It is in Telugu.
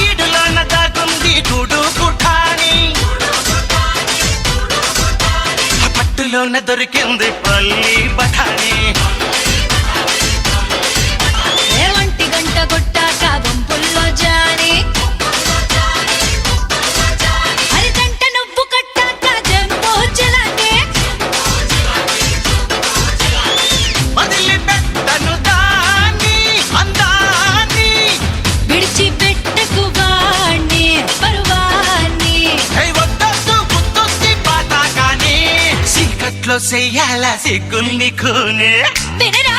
ఇడులోన దాగుంది గూడు గుఠాని, పట్టులోన దొరికింది పల్లి బఠాని. ఒంటి గంట కొట్టాక గుంపుల్లో జాని, అరిగంట నువ్వు కట్టాక జంబో జలాని. వదిలిపెట్టను దాన్ని అందాన్ని, విడిచిపెట్టకు వాణ్ణి పరువాన్ని. వద్దొద్దు గుర్తొచ్చి పాత కానీ చీకట్లో చెయ్యాల సిగ్గుల్ని కూనే. వినరా